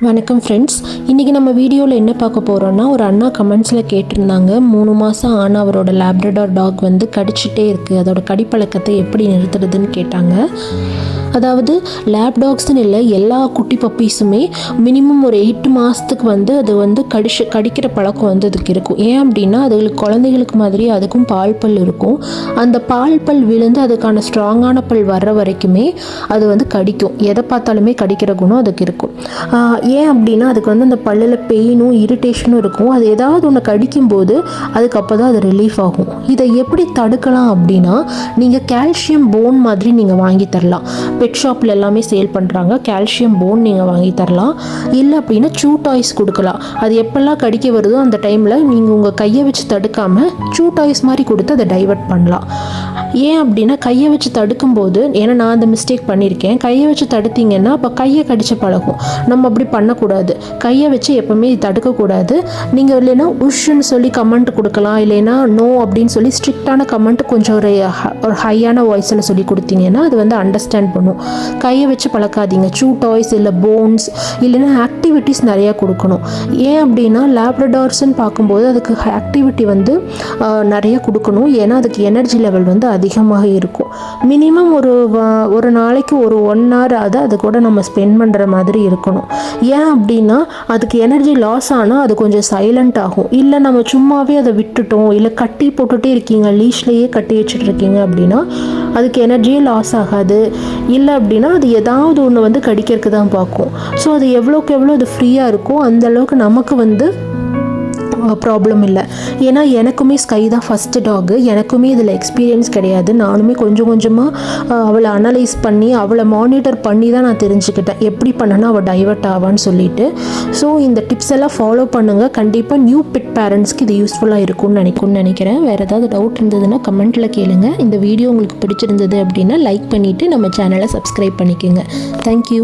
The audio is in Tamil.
வணக்கம் ஃப்ரெண்ட்ஸ், இன்றைக்கி நம்ம வீடியோவில் என்ன பார்க்க போகிறோன்னா, ஒரு அண்ணா கமெண்ட்ஸில் கேட்டிருந்தாங்க 3 மாதம் ஆன அவரோட லேப்ரடார் டாக் வந்து கடிச்சிட்டே இருக்குது, அதோட கடிப்பழக்கத்தை எப்படி நிறுத்துறதுன்னு கேட்டாங்க. அதாவது லேப் டாக்ஸ்ன்னு இல்லை, எல்லா குட்டி பப்பீஸுமே மினிமம் ஒரு 8 மாதத்துக்கு வந்து அது வந்து கடிக்கிற பழக்கம் வந்து அதுக்கு இருக்கும். ஏன் அப்படின்னா அதுகளுக்கு குழந்தைகளுக்கு மாதிரி அதுக்கும் பால் பல் இருக்கும். அந்த பால் பல் விழுந்து அதுக்கான ஸ்ட்ராங்கான பல் வர்ற வரைக்குமே அது வந்து கடிக்கும். எதை பார்த்தாலுமே கடிக்கிற குணம் அதுக்கு இருக்கும். ஏன் அப்படின்னா அதுக்கு வந்து அந்த பல்லில் பெயினும் இரிட்டேஷனும் இருக்கும். அது ஏதாவது ஒன்று கடிக்கும்போது அதுக்கு அப்போ தான் அது ரிலீஃப் ஆகும். இதை எப்படி தடுக்கலாம் அப்படின்னா, நீங்கள் கால்சியம் போன் மாதிரி நீங்கள் வாங்கி தரலாம். பெட் ஷாப்பில் எல்லாமே சேல் பண்ணுறாங்க. கால்சியம் போன் நீங்கள் வாங்கி தரலாம். இல்லை அப்படின்னா சூ டாய்ஸ் கொடுக்கலாம். அது எப்பெல்லாம் கடிக்க வருதோ அந்த டைமில் நீங்கள் உங்கள் கையை வச்சு தடுக்காமல் சூ டாய்ஸ் மாதிரி கொடுத்து அதை டைவர்ட் பண்ணலாம். ஏன் அப்படின்னா கையை வச்சு தடுக்கும்போது, ஏன்னா நான் அந்த மிஸ்டேக் பண்ணியிருக்கேன், கையை வச்சு தடுத்தீங்கன்னா அப்போ கையை கடிச்ச பழகும். நம்ம அப்படி பண்ணக்கூடாது. கையை வச்சு எப்போவுமே தடுக்கக்கூடாது. நீங்கள் இல்லைன்னா உஷ்ன்னு சொல்லி கமெண்ட் கொடுக்கலாம். இல்லைன்னா நோ அப்படின்னு சொல்லி ஸ்ட்ரிக்டான கமெண்ட் கொஞ்சம் ஒரு ஹையான வாய்ஸில் சொல்லி கொடுத்தீங்கன்னா அது வந்து அண்டர்ஸ்டாண்ட் பண்ணும். கையை வச்சு பழக்காதீங்க. சூ டாய்ஸ் இல்லை போன்ஸ் இல்லைன்னா ஆக்டிவிட்டீஸ் நிறையா கொடுக்கணும். ஏன் அப்படின்னா லேப்ரடார்ஸ்ன்னு பார்க்கும்போது அதுக்கு ஆக்டிவிட்டி வந்து நிறைய கொடுக்கணும். ஏன்னா அதுக்கு எனர்ஜி லெவல் வந்து அதிகமாக இருக்கும். மினிமம் ஒரு நாளைக்கு ஒரு 1 hour அது கூட நம்ம ஸ்பெண்ட் பண்ணுற மாதிரி இருக்கணும். ஏன் அப்படின்னா அதுக்கு எனர்ஜி லாஸ் ஆனால் அது கொஞ்சம் சைலண்ட் ஆகும். இல்லை நம்ம சும்மாவே அதை விட்டுட்டோம், இல்லை கட்டி போட்டுகிட்டே இருக்கீங்க, லீஷ்லேயே கட்டி வச்சுட்டு இருக்கீங்க அப்படின்னா அதுக்கு எனர்ஜியே லாஸ் ஆகாது. இல்லை அப்படின்னா அது ஏதாவது ஒன்று வந்து கடிக்கிறதுக்கு தான் பார்க்கும். ஸோ அது எவ்வளோக்கு எவ்வளோ அது ஃப்ரீயாக இருக்கோ அந்தளவுக்கு நமக்கு வந்து ப்ராப்ளம் இல்லை. ஏன்னா எனக்குமே ஸ்கை தான் ஃபஸ்ட்டு டாகு. எனக்குமே இதில் எக்ஸ்பீரியன்ஸ் கிடையாது. நானுமே கொஞ்சம் கொஞ்சமாக அவளை அனலைஸ் பண்ணி அவளை மானிட்டர் பண்ணி தான் நான் தெரிஞ்சுக்கிட்டேன் எப்படி பண்ணனா அவள் டைவர்ட் ஆவான்னு சொல்லிட்டு. ஸோ இந்த டிப்ஸ் எல்லாம் ஃபாலோ பண்ணுங்கள். கண்டிப்பாக நியூ பெட் பேரண்ட்ஸ்க்கு இது யூஸ்ஃபுல்லாக இருக்கும்னு நினைக்கிறேன். வேறு ஏதாவது டவுட் இருந்ததுன்னா கமெண்ட்டில் கேளுங்க. இந்த வீடியோ உங்களுக்கு பிடிச்சிருந்தது அப்படின்னா லைக் பண்ணிவிட்டு நம்ம சேனலை சப்ஸ்கிரைப் பண்ணிக்கோங்க. தேங்க்யூ.